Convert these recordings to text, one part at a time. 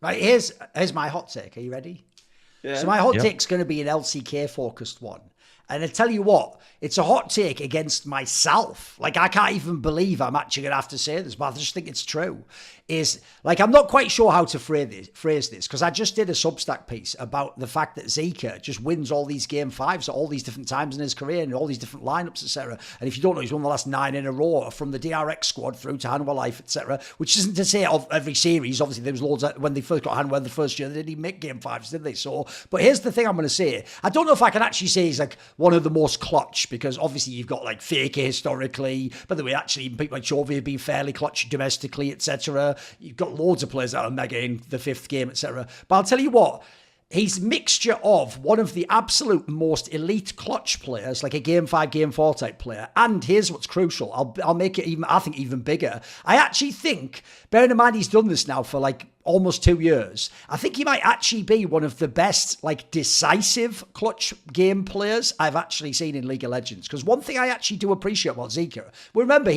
Right, here's my hot take. Are you ready? Yeah. So my hot take's going to be an LCK focused one. And I tell you what, it's a hot take against myself. Like, I can't even believe I'm actually going to have to say this, but I just think it's true. Is, like, I'm not quite sure how to phrase this, because I just did a Substack piece about the fact that Zeka just wins all these game fives at all these different times in his career and all these different lineups, etc. And if you don't know, he's won the last 9 in a row from the DRX squad through to Hanwha Life, etc. Which isn't to say of every series. Obviously, there was loads when they first got Hanwha the first year, they didn't even make game fives, did they? So, but here's the thing I'm going to say. I don't know if I can actually say he's like one of the most clutch, because obviously you've got like Faker historically. By the way, actually, even people like Chovy have been fairly clutch domestically, etc. You've got loads of players that are mega in the 5th game, etc. But I'll tell you what, he's mixture of one of the absolute most elite clutch players, like a game 5, game 4 type player. And here's what's crucial. I'll make it even, I think, even bigger. I actually think, bearing in mind he's done this now for like almost 2 years, I think he might actually be one of the best, like, decisive clutch game players I've actually seen in League of Legends. Because one thing I actually do appreciate about Zeka, remember,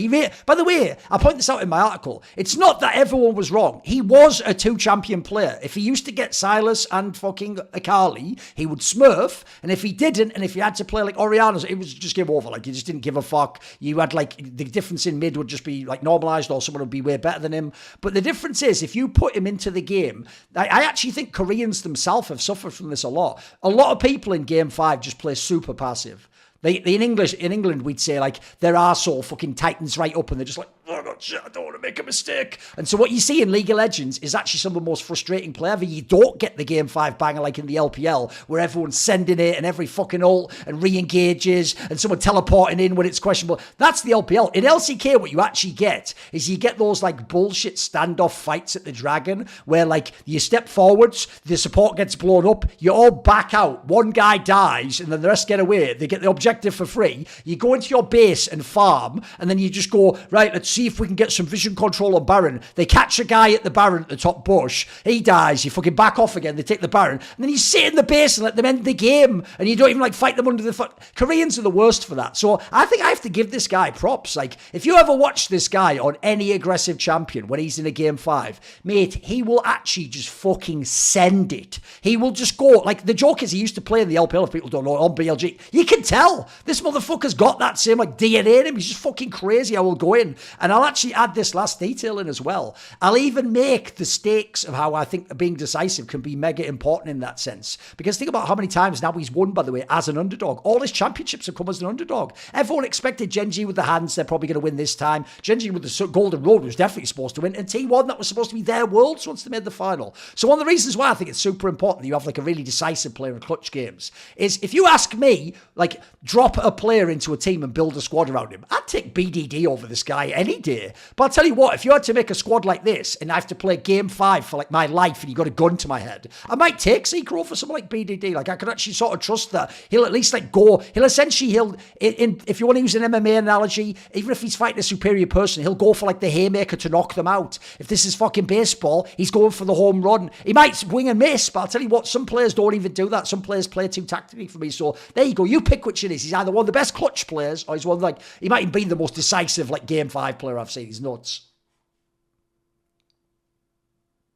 by the way, I point this out in my article, it's not that everyone was wrong. He was a 2-champion player. If he used to get Silas and fucking Akali, he would smurf, and if he didn't, and if he had to play like Oriana, it was just game over. Like, he just didn't give a fuck. You had, like, the difference in mid would just be, like, normalized, or someone would be way better than him. But the difference is, if you put him into the game, I actually think Koreans themselves have suffered from this a lot. A lot of people in game 5 just play super passive. In England, we'd say, like, their arsehole fucking tightens right up and they're just like, oh God, shit, I don't want to make a mistake. And so what you see in League of Legends is actually some of the most frustrating play ever. You don't get the game 5 banger like in the LPL, where everyone's sending it and every fucking ult and re-engages and someone teleporting in when it's questionable. That's the LPL. In LCK, what you actually get is you get those, like, bullshit standoff fights at the Dragon, where, like, you step forwards, the support gets blown up, you all back out, one guy dies, and then the rest get away. They get the objective for free. You go into your base and farm, and then you just go, right, let's see if we can get some vision control on Baron. They catch a guy at the Baron at the top bush. He dies. You fucking back off again. They take the Baron. And then you sit in the base and let them end the game. And you don't even, like, fight them under the foot. Koreans are the worst for that. So I think I have to give this guy props. Like, if you ever watch this guy on any aggressive champion when he's in a game 5, mate, he will actually just fucking send it. He will just go. Like, the joke is he used to play in the LPL, if people don't know, on BLG. You can tell. This motherfucker's got that same, like, DNA in him. He's just fucking crazy. I will go in. And I'll actually add this last detail in as well. I'll even make the stakes of how I think being decisive can be mega important in that sense. Because think about how many times now he's won, by the way, as an underdog. All his championships have come as an underdog. Everyone expected Genji with the hands, they're probably going to win this time. Genji with the Golden Road was definitely supposed to win. And T1, that was supposed to be their worlds once they made the final. So one of the reasons why I think it's super important that you have, like, a really decisive player in clutch games is, if you ask me, like, drop a player into a team and build a squad around him, I'd take BDD over this guy any day. But I'll tell you what, if you had to make a squad like this and I have to play game 5 for, like, my life and you got a gun to my head, I might take Zeka over someone like BDD. Like, I could actually sort of trust that he'll at least, like, go, if you want to use an MMA analogy, even if he's fighting a superior person, he'll go for, like, the haymaker to knock them out. If this is fucking baseball, he's going for the home run. He might wing and miss, but I'll tell you what, some players don't even do that. Some players play too tactically for me. So there you go. You pick which it is. He's either one of the best clutch players, or he's one, like, he might even be the most decisive, like, game 5 player I've seen. He's nuts.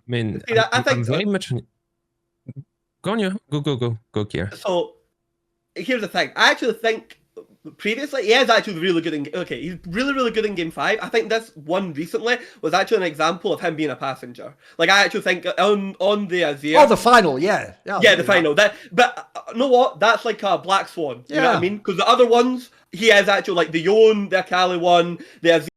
I mean, See, I think I'm very much. Go on, you. Go, Kier. so. Here's the thing. I actually think previously he is actually really good in. Okay, he's really good in game 5. I think this one recently was actually an example of him being a passenger. Like, I actually think on the Azir. Oh, the final, yeah, the final. But you know what? That's like a black swan. You know what I mean? Because the other ones, he is actually, like, the Yon, the Akali one, the Azir.